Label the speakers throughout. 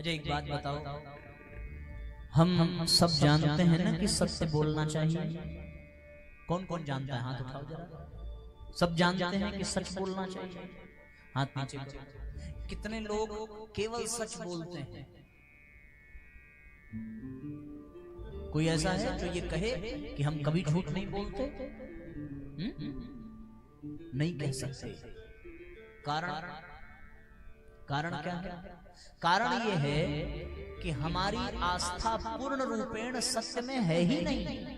Speaker 1: अच्छा एक बात बताओ, हम सब जानते हैं ना कि सत्य बोलना चाहिए। कौन कौन जानता है? हाथ उठाओ जरा। सब जानते हैं कि सच बोलना चाहिए। हाथ नीचे करो। कितने लोग केवल सच बोलते हैं? कोई ऐसा है जो ये कहे कि हम कभी झूठ नहीं बोलते? नहीं कह सकते। कारण क्या है? कारण ये है कि हमारी आस्था पूर्ण रूपेण सत्य में है ही नहीं।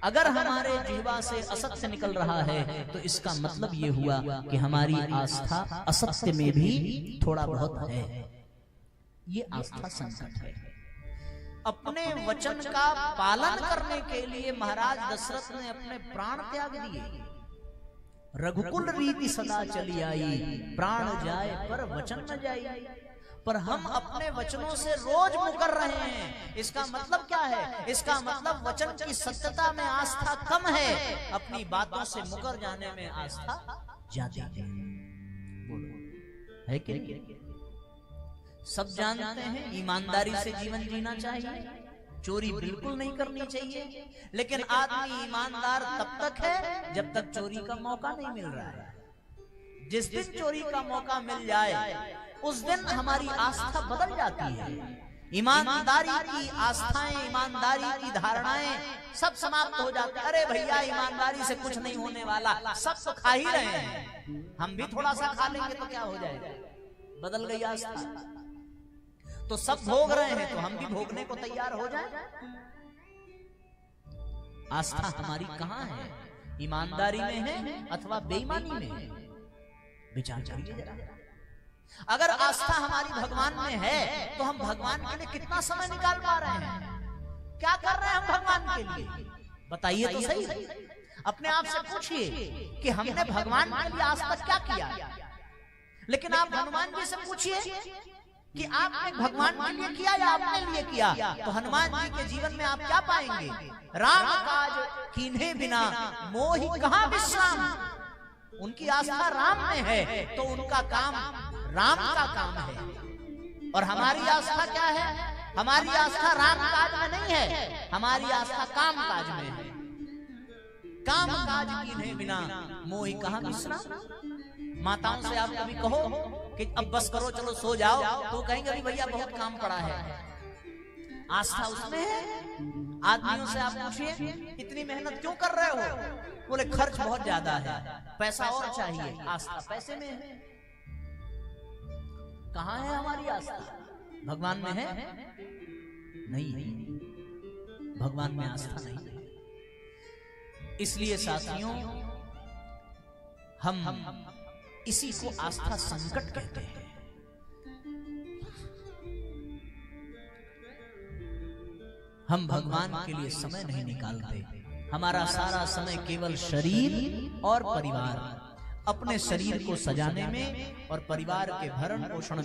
Speaker 1: अगर हमारे जिह्वा से असत्य निकल रहा है तो इसका मतलब ये हुआ कि हमारी आस्था असत्य में भी थोड़ा बहुत है। ये आस्था संकट है। अपने वचन का पालन करने के लिए महाराज दशरथ ने अपने प्राण त्याग दिए। रघुकुल रीति सदा चली आई, प्राण जाए पर वचन न जाए। पर हम अपने वचनों से रोज मुकर रहे हैं। इसका मतलब क्या है? इसका मतलब वचन की सत्यता में आस्था कम है, अपनी बातों से मुकर जाने में आस्था ज्यादा है। बोलो है कि नहीं? सब जानते हैं ईमानदारी से जीवन जीना चाहिए, चोरी बिल्कुल नहीं करनी चाहिए। लेकिन आदमी ईमानदार तब तक है जब तक चोरी का मौका नहीं मिल रहा है। जिस दिन चोरी का मौका मिल जाए उस दिन हमारी आस्था बदल जाती है। ईमानदारी की आस्थाएं, ईमानदारी की धारणाएं सब समाप्त हो जाती है। अरे भैया ईमानदारी से कुछ नहीं होने वाला, सब तो खा ही रहे हैं, हम भी थोड़ा सा खा लेंगे तो क्या हो जाएगा? बदल गई आस्था। तो सब भोग रहे हैं तो हम भी भोगने को तैयार हो जाए। आस्था हमारी कहां है? ईमानदारी में है अथवा बेईमानी में है? विचार करिए जरा। अगर आस्था हमारी भगवान में है तो हम भगवान के लिए कितना समय निकाल पा रहे हैं? क्या कर रहे हैं हम भगवान के लिए? बताइए तो सही। अपने आप से पूछिए कि हमने भगवान के लिए आज तक क्या किया। लेकिन आप हनुमान जी से पूछिए कि आपने भगवान के लिए किया या अपने लिए किया, तो हनुमान जी के जीवन में आप क्या पाएंगे? राम काज कीन्हे बिना मोहि कहां विश्राम। उनकी आस्था राम में है तो उनका काम राम का काम है। और हमारी आस्था क्या है? हमारी आस्था राम काज में नहीं है, हमारी आस्था काम काज में है। काम काज कीन्हे बिना मोहि कहां विश्राम। माताओं से आप कभी कहो कि अब बस करो, चलो सो जाओ, तो कहेंगे अभी भैया बहुत काम पड़ा है। आस्था उसमें है। आदमियों से आप पूछिए इतनी मेहनत क्यों कर रहे हो? बोले खर्च बहुत ज्यादा है, पैसा और चाहिए। आस्था पैसे में है। कहां है हमारी आस्था? भगवान में है? नहीं, भगवान में आस्था नहीं है। इसलिए साथियों हम इसी को आस्था संकट कहते हैं। हम भगवान के लिए समय नहीं निकालते। हमारा सारा समय केवल शरीर और परिवार, अपने शरीर को सजाने में और परिवार के भरण पोषण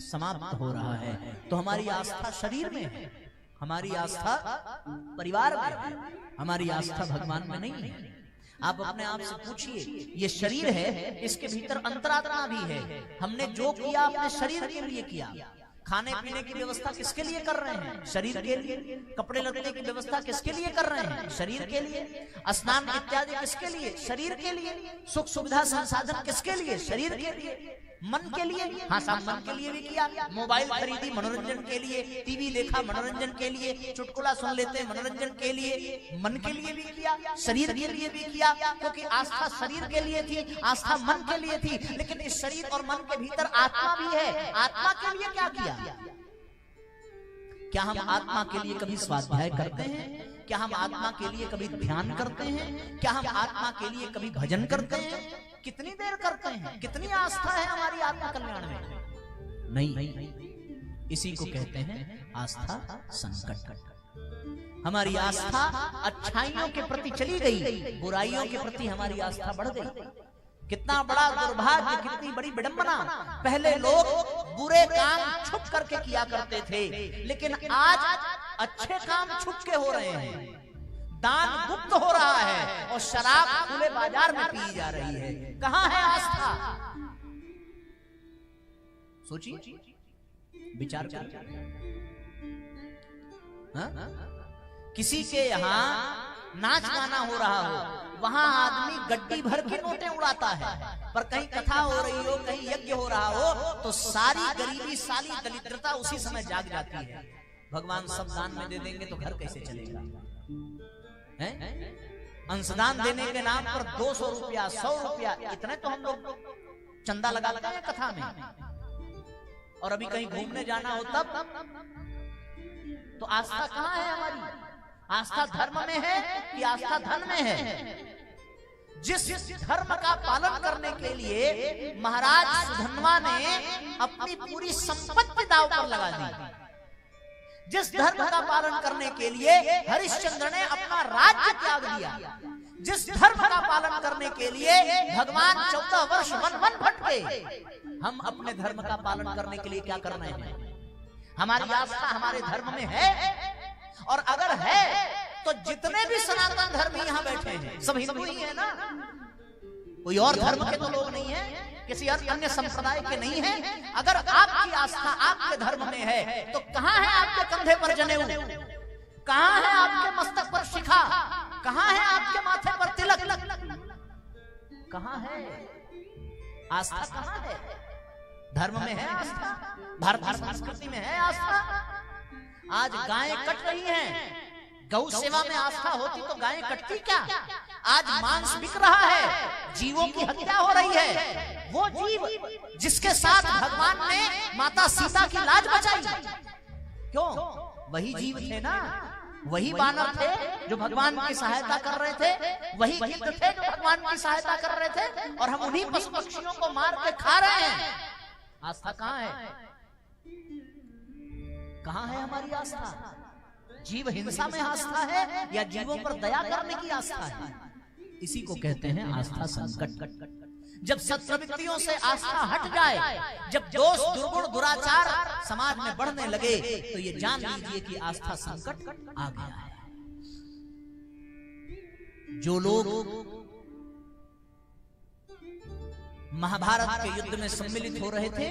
Speaker 1: समाप्त हो रहा है। तो हमारी आस्था शरीर में है, हमारी आस्था परिवार में है, हमारी आस्था भगवान में नहीं है। आप अपने आप से पूछिए, ये शरीर है, इसके भीतर अंतरात्मा भी है। हमने जो किया अपने शरीर के लिए किया। खाने पीने की व्यवस्था किसके लिए कर रहे हैं? शरीर के लिए। कपड़े लत्ते की व्यवस्था किसके लिए कर रहे हैं? शरीर के लिए। स्नान इत्यादि किसके लिए? शरीर के लिए। सुख सुविधा संसाधन किसके लिए? शरीर के लिए। मन के लिए? हाँ साहब, मन के लिए भी किया। मोबाइल खरीदी मनोरंजन के लिए, टीवी देखा मनोरंजन के लिए, चुटकुला सुन लेते मनोरंजन के लिए। मन के लिए भी किया, शरीर के लिए भी किया, क्योंकि आस्था शरीर के लिए थी, आस्था मन के लिए थी। लेकिन इस शरीर और मन के भीतर आत्मा भी है। आत्मा के लिए क्या किया? क्या हम आत्मा के लिए कभी स्वाध्याय करते हैं? क्या हम आत्मा के लिए कभी ध्यान करते हैं? क्या हम आत्मा के लिए कभी भजन करते हैं? कितनी देर करते हैं? कितनी आस्था है हमारी आत्मा कल्याण में? नहीं। इसी को कहते हैं आस्था संकट। हमारी आस्था अच्छाइयों के प्रति चली गई, बुराइयों के प्रति हमारी आस्था बढ़ गई। कितना बड़ा दुर्भाग्य, कितनी बड़ी विडंबना। पहले लोग बुरे काम छुप करके किया करते थे, लेकिन आज अच्छे काम छुप के हो रहे हैं। दान गुप्त हो रहा है और शराब खुले बाजार में पी जा रही है। कहां है आस्था? सोचिए। विचार कर। किसी के यहाँ नाच गाना हो रहा हो, वहां आदमी गड्डी भर के नोटें उड़ाता है, पर कहीं कथा हो रही हो, कहीं यज्ञ हो रहा हो, तो सारी गरीबी, सारी दरिद्रता उसी समय जाग जाती है। भगवान सब दान में दे देंगे तो घर कैसे चलेगा? अंशदान देने के नाम पर 200 रुपया, 100 रुपया, इतने तो हम लोग चंदा लगा हैं कथा में। और अभी कहीं घूमने जाना हो तब तो आस्था कहाँ है हमारी? आस्था धर्म में है कि आस्था धन में है? जिस धर्म का पालन करने के लिए महाराज सुधन्वा ने अपनी पूरी संपत्ति दांव पर लगा दी, जिस धर्म का पालन करने के लिए हरिश्चंद्र ने अपना राज्य त्याग दिया, जिस धर्म का पालन करने के लिए भगवान 14 वर्ष वन वन भटके, हम अपने धर्म का पालन करने के लिए क्या कर रहे हैं? हमारी आस्था हमारे धर्म में है? और अगर है तो जितने भी सनातन धर्म यहाँ बैठे हैं सब हिंदू ही है ना? कोई और धर्म के तो लोग नहीं है, किसी अन्य संप्रदाय के नहीं है। अगर आपकी आस्था आपके धर्म में है तो कहाँ है आपके कंधे पर जनेऊ? कहाँ है आपके मस्तक पर शिखा? कहाँ है आपके माथे पर तिलक? कहाँ है आस्था? कहाँ है? धर्म में है आस्था, भारतीय संस्कृति में है आस्था। आज गायें कट रही हैं, गौ सेवा में आस्था होती तो गायें कटती क्या? आज मांस बिक रहा है, जीवों की हत्या हो रही है। वो जीव जिसके साथ भगवान ने माता सीता की लाज बचाई, क्यों? वही जीव थे ना, वही बानर थे जो भगवान की सहायता कर रहे थे, वही गिद्ध थे जो भगवान की सहायता कर रहे थे, और हम उन्हीं पशु पक्षियों को मार के खा रहे हैं। आस्था कहाँ है? कहाँ है हमारी आस्था? जीव हिंसा में आस्था है या जीवों पर दया करने की आस्था है? इसी को कहते हैं आस्था संकट। जब सत्प्रवृत्तियों से आस्था हट जाए, जब दोष दुर्गुण दुराचार समाज में बढ़ने लगे, तो ये जान लीजिए कि आस्था संकट आ गया है। जो लोग महाभारत के युद्ध में सम्मिलित हो रहे थे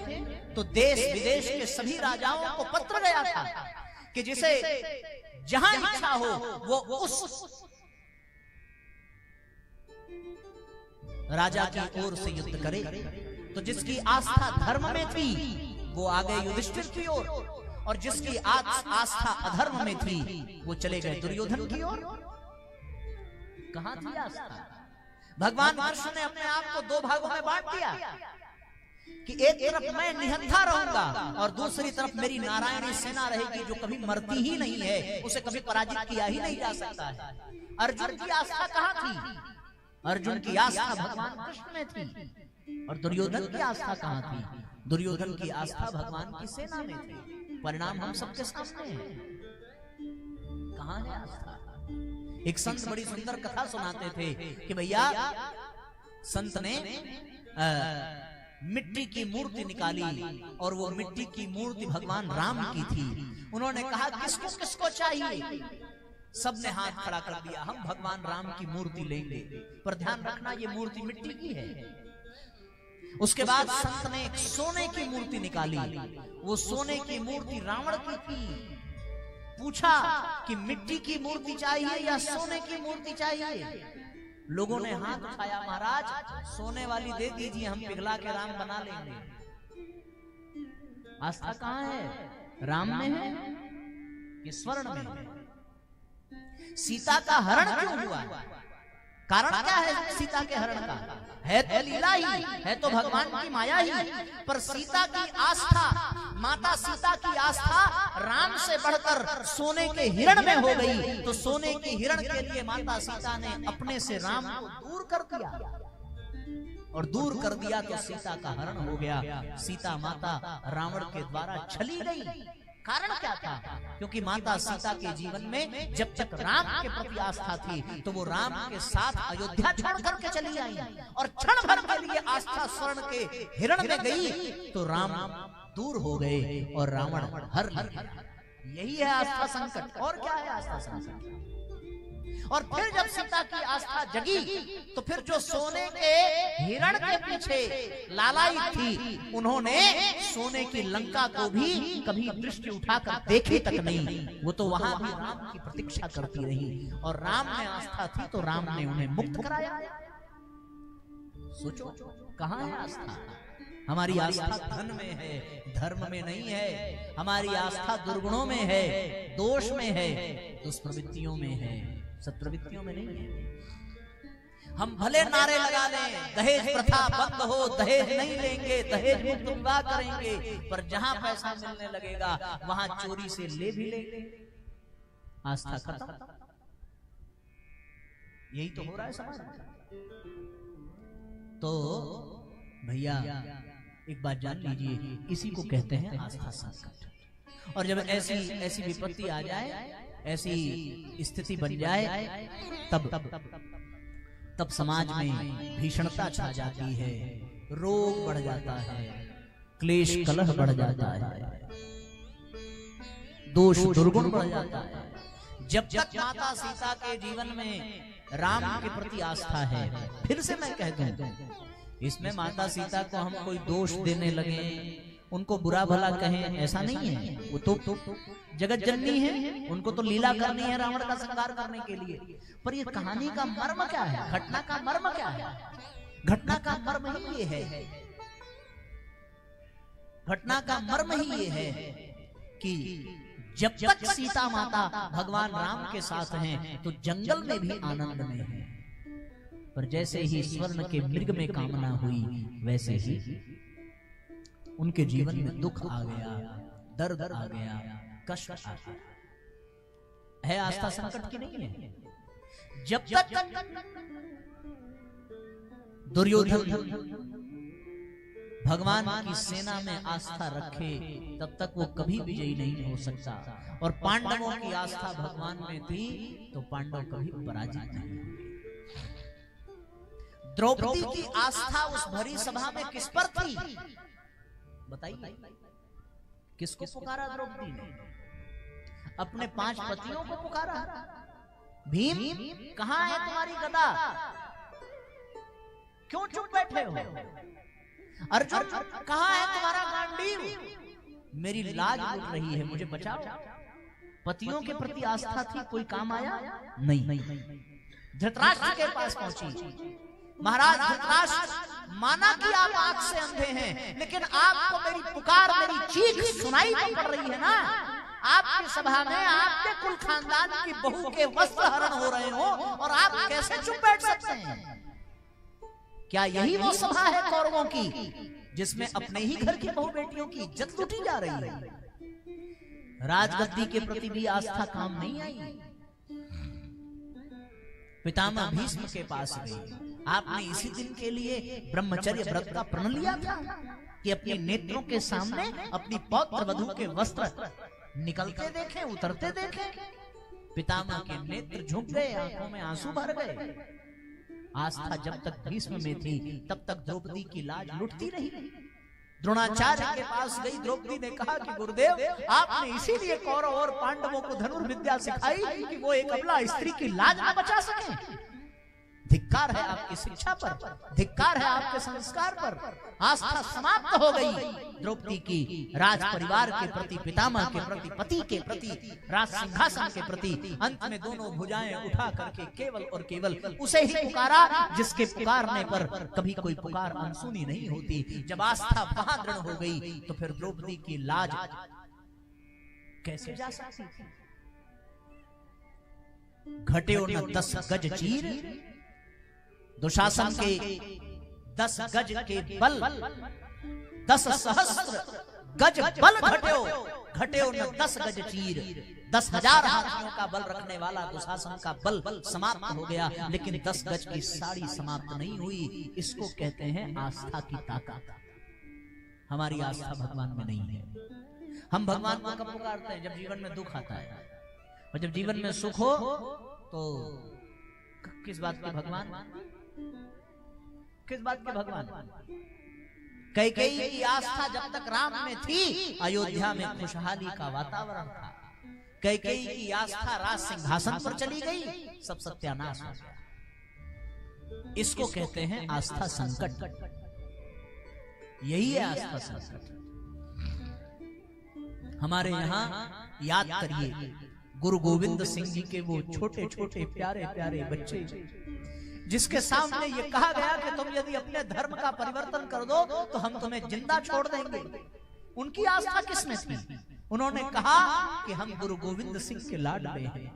Speaker 1: तो देश विदेश के सभी राजाओं को पत्र गया था कि जिसे जहां इच्छा हो वो उस राजा की ओर से युद्ध करे। तो जिसकी आस्था धर्म में थी वो आ गए युधिष्ठिर की ओर, और जिसकी आस्था अधर्म में थी वो चले गए दुर्योधन की ओर। कहां थी आस्था? भगवान कृष्ण ने अपने आप को दो भागों में बांट दिया कि एक तरफ मैं निहत्था रहूंगा और दूसरी तरफ मेरी नारायणी सेना रहेगी जो कभी मरती ही नहीं है, उसे कभी पराजित किया ही नहीं जा सकता है। अर्जुन की आस्था कहाँ थी? अर्जुन की आस्था भगवान कृष्ण में थी। और दुर्योधन की आस्था कहाँ थी? दुर्योधन की आस्था भगवान की सेना में थी। परिणाम हम सबके सामने है। कहाँ है आस्था? एक संत बड़ी सुंदर कथा सुनाते थे कि भैया संत ने मिट्टी की मूर्ति निकाली और वो मिट्टी की मूर्ति भगवान राम की थी। उन्होंने कहा किसको किसको चाहिए? सबने हाथ खड़ा कर दिया, हम भगवान राम की मूर्ति लेंगे। पर ध्यान रखना ये मूर्ति मिट्टी की है। उसके बाद संत ने एक सोने की मूर्ति निकाली, वो सोने की मूर्ति रावण की थी। पूछा कि मिट्टी की मूर्ति चाहिए या सोने की मूर्ति चाहिए? लोगों ने हाथ उठाया, महाराज सोने वाली दे दीजिए, हम पिघला के राम बना लेंगे। आस्था कहाँ है? राम में है कि स्वर्ण में है? सीता का हरण क्यों हुआ? कारण क्या है सीता के हरण का? है तो लीला ही, है तो भगवान की माया ही। पर सीता की आस्था, माता सीता की आस्था राम से बढ़कर सोने के हिरण में हो गई। तो सोने के हिरण के लिए माता सीता ने अपने से राम को दूर कर दिया, और दूर कर दिया तो सीता का हरण हो गया। सीता माता रावण के द्वारा छली गई। कारण क्या था? क्योंकि माता सीता के जीवन में जब तक राम के प्रति आस्था थी तो वो राम के साथ अयोध्या छोड़ करके चली आई, और क्षण भर के लिए आस्था स्वर्ण के हिरण में गई तो राम दूर हो गए और रावण हर लिया। यही है आस्था संकट। और क्या है आस्था संकट? और फिर जब सीता की आस्था जगी तो फिर जो सोने के हिरण के पीछे लालाई थी, उन्होंने सोने की लंका को भी कभी दृष्टि उठाकर देखी तक नहीं। वो तो वहां भी राम की प्रतीक्षा करती रही, और राम में आस्था थी तो राम ने उन्हें मुक्त कराया। सोचो कहां है आस्था? हमारी आस्था धन में है, धर्म में नहीं है। हमारी आस्था दुर्गुणों में है, दोष में है, दुष्प्रवृत्तियों में है, सत्प्रवृत्तियों में नहीं है। हम भले नारे लगा लें, दहेज प्रथा बंद हो, दहेज नहीं लेंगे, दहेज मुक्त विवाह करेंगे, पर जहां पैसा मिलने लगेगा वहां चोरी से ले भी लेंगे। आस्था खत्म। यही तो हो रहा है समाज में। तो भैया एक बात जान लीजिए, इसी को कहते हैं आस्था संकट। और जब ऐसी विपत्ति आ जाए, ऐसी स्थिति बन जाए, तब समाज में भीषणता छा जाती है, रोग बढ़ जाता है, क्लेश कलह बढ़ जाता है, दोष दुर्गुण बढ़ जाता है। जब तक माता सीता के जीवन में राम के प्रति आस्था है, फिर से मैं कहता हूं, इसमें माता सीता को हम कोई दोष देने लगे, उनको बुरा भला कहें, ऐसा नहीं है। वो तो जगत जननी है, उनको तो लीला करनी है रावण का संहार करने के लिए। पर ये कहानी का मर्म क्या है? घटना का मर्म क्या है? घटना का मर्म ही ये है, घटना का मर्म ही ये है कि जब तक सीता माता भगवान राम के साथ हैं तो जंगल में भी आनंद में है, पर जैसे ही स्वर्ण के मृग में कामना हुई, वैसे ही उनके जीवन में दुख आ गया, दर्द आ गया, कष्ट आ गया। है आस्था संकट की नहीं है? जब तक दुर्योधन भगवान की सेना में आस्था रखे, तब तक वो कभी विजयी नहीं हो सकता। और पांडवों की आस्था भगवान में थी तो पांडव कभी पराजित नहीं हुए। द्रौपदी की आस्था उस भरी सभा में किस पर थी? बताइए, किसको पुकारा द्रौपदी ने? अपने 5 पतियों को पुकारा। भीम, कहां है तुम्हारी गदा? क्यों चुप बैठे हो? अर्जुन, कहां है तुम्हारा गांडीव? मेरी लाज उठ रही है, मुझे बचाओ। पतियों के प्रति आस्था थी, कोई काम आया नहीं। धृतराष्ट्र के पास पहुंची। महाराज धृतराष्ट्र, माना कि आप आंख से अंधे हैं, लेकिन आपको मेरी पुकार, मेरी चीख सुनाई तो पड़ रही है ना। आपकी सभा में आपके कुल खानदान की बहू के वस्त्र हरण हो रहे हो और आप कैसे चुप बैठ सकते हैं? क्या यही वो सभा है कौरवों की जिसमें अपने ही घर की बहु बेटियों की इज्जत लूटी जा रही है? राजगद्दी के प्रति भी आस्था काम नहीं आई। पितामह भीष्म के पास गए। आपने इसी दिन के लिए ब्रह्मचर्य व्रत का प्रण लिया था कि अपने नेत्रों के सामने अपनी पौत्र वधू के वस्त्र निकलते देखें, उतरते देखें। पितामह के नेत्र झुक गए, आंखों में आंसू भर गए। आस्था जब तक भीष्म में थी तब तक द्रौपदी की लाज लुटती रही। द्रोणाचार्य के पास गई द्रौपदी ने कहा कि गुरुदेव, आपने इसीलिए कौरव और पांडवों को धनुर्विद्या सिखाई कि वो एक अबला स्त्री की लाज न बचा सके। धिक्कार है आपकी शिक्षा पर, धिक्कार है आपके संस्कार पर। आस्था समाप्त हो गई द्रौपदी की, राज परिवार के प्रति, पितामह के प्रति, पति के प्रति, राज सिंहासन के प्रति। अंत में दोनों भुजाएं उठा करके केवल और केवल उसे ही पुकारा जिसके पुकारने पर कभी कोई पुकार अनसुनी नहीं होती। जब आस्था वहां दृढ़ हो गई तो फिर द्रौपदी की लाज कैसे जा सकती थी? घटे न 10 गज चीर, दुशासन के 10 गज के बल, 10 सहस्त्र गज बल घटे न 10 गज चीर। 10,000 हाथियों का बल रखने वाला दुशासन का बल समाप्त हो गया, लेकिन 10 गज की साड़ी समाप्त नहीं हुई। इसको कहते हैं आस्था की ताकत। हमारी आस्था भगवान में नहीं है। हम भगवान को कब पुकारते हैं? जब जीवन में दुख आता है, और जब जीवन में सुख हो तो किस बात के भगवान? किस बात के भगवान? कैकेयी की आस्था जब तक राम में थी, अयोध्या में खुशहाली का वातावरण था। कैकेयी की आस्था राज सिंहासन पर चली गई, सब सत्यानाश हो गया। इसको कहते हैं आस्था संकट। यही है आस्था संकट। हमारे यहाँ याद करिए गुरु गोविंद सिंह जी के वो छोटे छोटे प्यारे प्यारे बच्चे, जिसके सामने ये कहा गया कि तुम यदि अपने धर्म का परिवर्तन कर दो तो हम तुम्हें जिंदा छोड़ देंगे। उनकी आस्था किसमें थी? उन्होंने कहा कि हम गुरु गोविंद सिंह के लाडले हैं,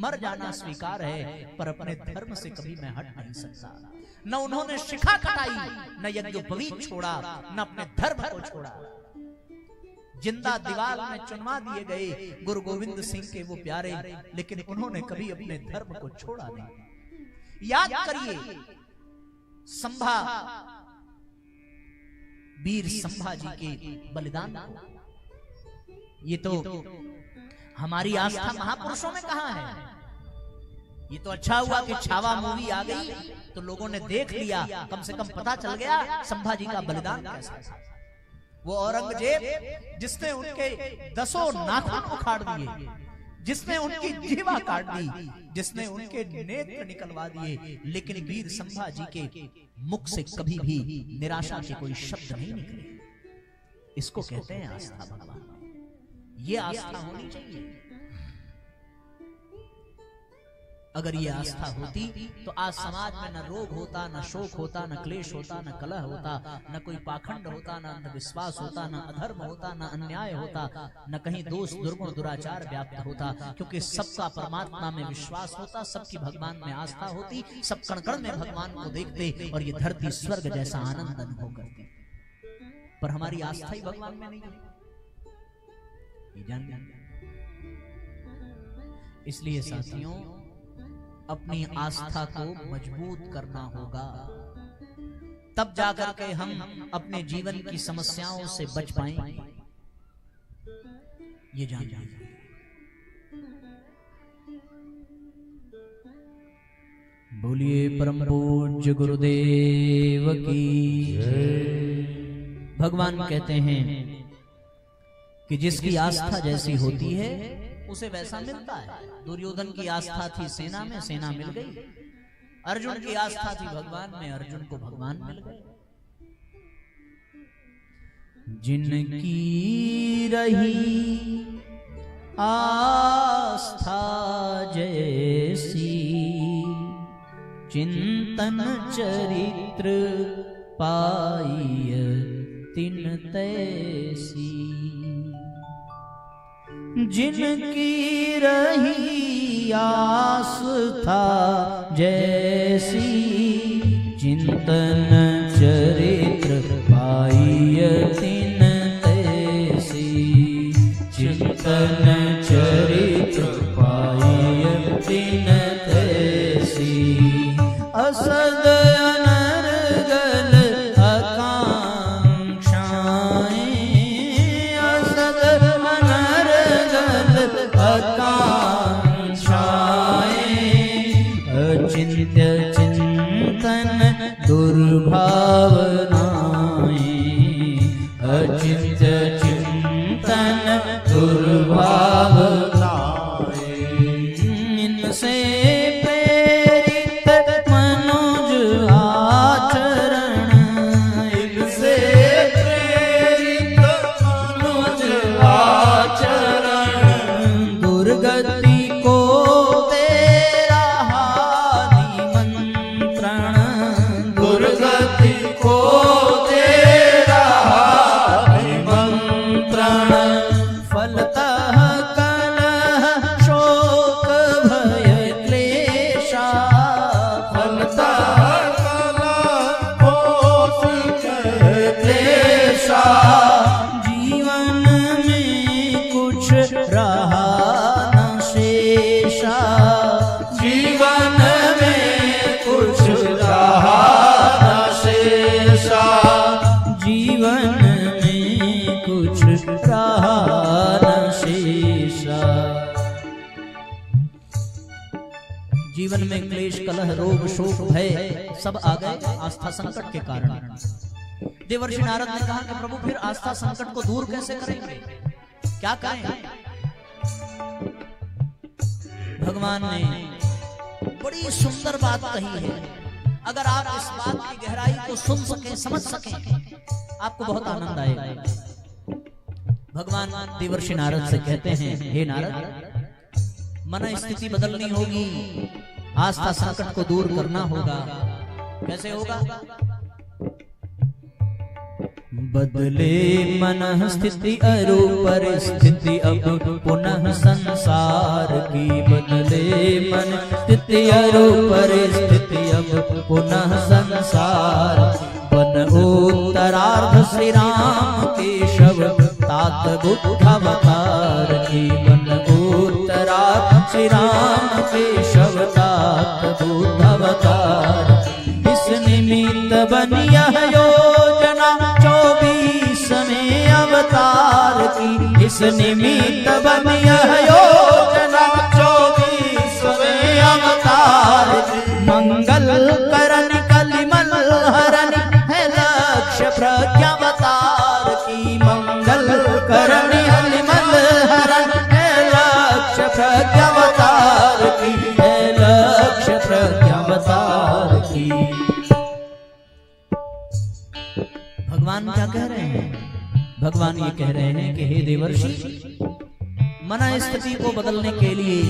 Speaker 1: मर जाना स्वीकार है पर अपने धर्म से कभी मैं हट नहीं सकता। न उन्होंने शिखा कटाई, न यज्ञोपवीत छोड़ा, न अपने धर्म को छोड़ा। जिंदा दीवार में चुनवा दिए गए गुरु गोविंद सिंह के वो प्यारे, लेकिन उन्होंने कभी अपने धर्म को छोड़ा नहीं। याद करिए संभा, वीर संभा जी के बलिदान। ये तो हमारी आस्था महापुरुषों में कहां है? ये तो अच्छा हुआ कि छावा मूवी आ गई तो लोगों ने देख लिया, कम से कम पता चल गया संभाजी का बलिदान कैसा था। वो औरंगजेब जिसने उनके 10 नाखून उखाड़ दिए, जिसने उनकी जीवा काट दी, जिसने उनके नेत्र निकलवा दिए, लेकिन वीर संभा जी के मुख से कभी भी निराशा के कोई शब्द नहीं निकले। इसको कहते हैं आस्था भगवान। ये आस्था होनी चाहिए। अगर ये आस्था होती तो आज समाज में न रोग होता, न शोक होता, न क्लेश होता, न कलह होता, न कोई पाखंड होता, न अंधविश्वास होता, न अधर्म होता, न अन्याय होता, न कहीं दोष दुर्गुण दुराचार व्याप्त होता। क्योंकि सबका परमात्मा में विश्वास होता, सबकी भगवान में आस्था होती, सब कण कण में भगवान को देखते और ये धरती स्वर्ग जैसा आनंद अनुभव करती। पर हमारी आस्था ही भगवान में नहीं है, इसलिए साथियों अपनी आस्था को मजबूत करना होगा, तब जाकर के हम अपने जीवन की समस्याओं से बच पाएंगे। ये जान लीजिए। बोलिए परम पूज्य गुरुदेव की जय। भगवान कहते हैं कि जिसकी आस्था जैसी होती है उसे वैसा मिलता है। दुर्योधन की आस्था थी सेना में, सेना मिल गई। अर्जुन की आस्था थी भगवान में, अर्जुन को भगवान मिल गए। जिनकी रही आस्था जैसी, चिंतन चरित्र पाइय तिन तैसी। जिनकी रही आस्था जैसी, चिंतन चरित्र पाइय तिन तैसी। चिंतन चरित्र पाइय तिन तैसी। असद अनर्गल आकांक्षाएं, असद अनर्गल आकांक्षाएं। अचिंत्य चिंतन दुर्भावनाएं, अचिंत्य चिंतन दुर्भावनाएं। इनसे प्रेरित मनुज आचरण, इनसे प्रेरित मनुज आचरण। दुर्गति को दे रहा निमंत्रण, दुर्गति को दे रहा निमंत्रण। फलतः कलह शोक भय क्लेशा, फलतः कलह शोक क्लेशा। जीवन में कुछ रहा न शेषा, जीवन में कुछ रहा न शेषा। जीवन में कुछ रहा न शेषा। जीवन में क्लेश कलह रोग शोक भय सब आ गए आस्था संकट के कारण। देवर्षि नारद ने कहा कि प्रभु फिर आस्था संकट को दूर कैसे करेंगे, क्या करें? भगवान ने बड़ी सुंदर बात कही है। अगर आप इस बात की गहराई को सुन सकें, समझ सकें, आपको बहुत आनंद आएगा। भगवान देवर्षि नारद से कहते हैं, हे नारद, मन स्थिति बदलनी होगी, आस्था संकट को दूर करना होगा। कैसे होगा? बदले मन स्थिति अरु परिस्थिति अब पुनः संसार की। बदले मन स्थिति अरु परिस्थिति अब पुनः संसार। बन उत्तरार्ध श्री राम केशव तात बुद्ध अवतार की। बन उत्तरार्ध श्री राम केशव तात बुद्ध अवतार। इस निमित्त बनी यह योजना 24वें अवतार की। इस निमित्त बनी यह योजना 24वें अवतार की। मंगल करन कलिमल हरन है लक्ष्य प्रज्ञावतार की। मंगल करन कलिमल हरन है लक्ष्य प्रज्ञावतार की। है लक्ष्य प्रज्ञावतार की। भगवान क्या कह रहे हैं? भगवान ये कह रहे हैं कि हे देवर्षि, मन स्थिति को बदलने के लिए,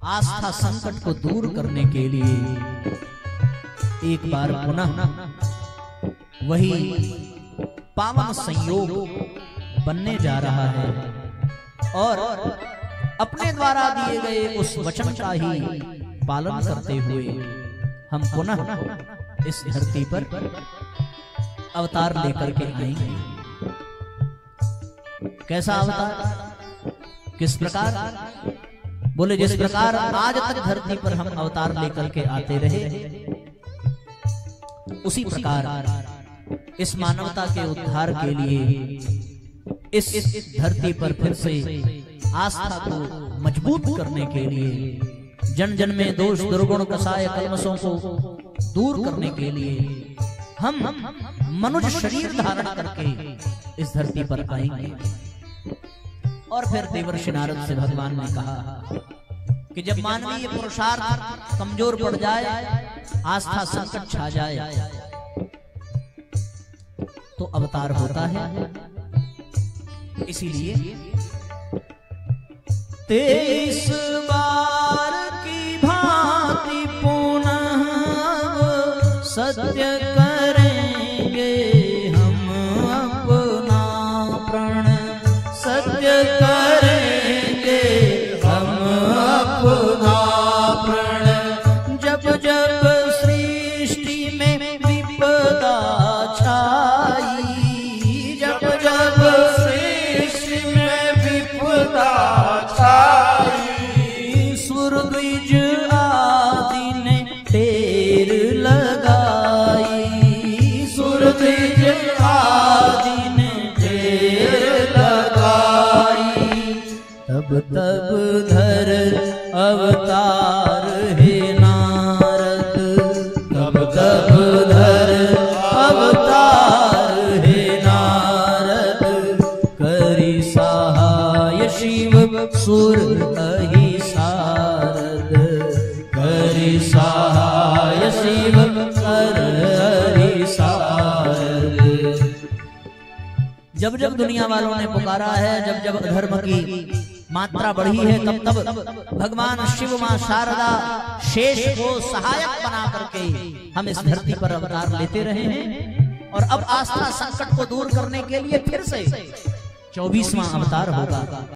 Speaker 1: आस्था संकट को दूर करने के लिए एक बार पुनः वही पावन संयोग बनने जा रहा है और अपने द्वारा दिए गए उस वचन का ही पालन करते हुए हम पुनः इस धरती पर अवतार लेकर के आएंगे। कैसा अवतार? किस प्रकार? बोले जिस प्रकार आज तक धरती पर हम अवतार लेकर के आते रहे, उसी प्रकार इस मानवता के उद्धार के लिए इस धरती पर फिर से आस्था को मजबूत करने के लिए, जन जन में दोष दुर्गुण कसाय कल्मशों को दूर करने के लिए हम मनुष्य शरीर धारण करके इस धरती पर आएंगे। और फिर देवर्षि नारद से भगवान ने कहा कि जब मानवीय पुरुषार्थ कमजोर पड़ जाए, आस्था संकट छा जाए, तो अवतार होता है। इसीलिए 23 बार की भांति पुनः सत्य करेंगे हम अपना प्रण। सत्य करेंगे हम अपना प्रण। जब जब सृष्टि में विपदा छाई, जब जब सृष्टि में विपदा छाई, सुर द्विज आदि ने ढेर लगाई। सुर द्विज आदि ने ढेर लगाई। तब तब धर अवतार हे नारद। तब तब धर अवतार हे नारद। करी सहाय शिव सुर अहि सारद। करी सहाय शिव कर अहि सारद। जब जब दुनिया वालों ने पुकारा है, जब जब धर्म की मात्रा बढ़ी है, तब तब भगवान शिव मां शारदा शेष को सहायक बना करके हम इस धरती पर अवतार लेते रहे हैं। और अब आस्था संकट को दूर करने के लिए फिर से 24वां अवतार होगा।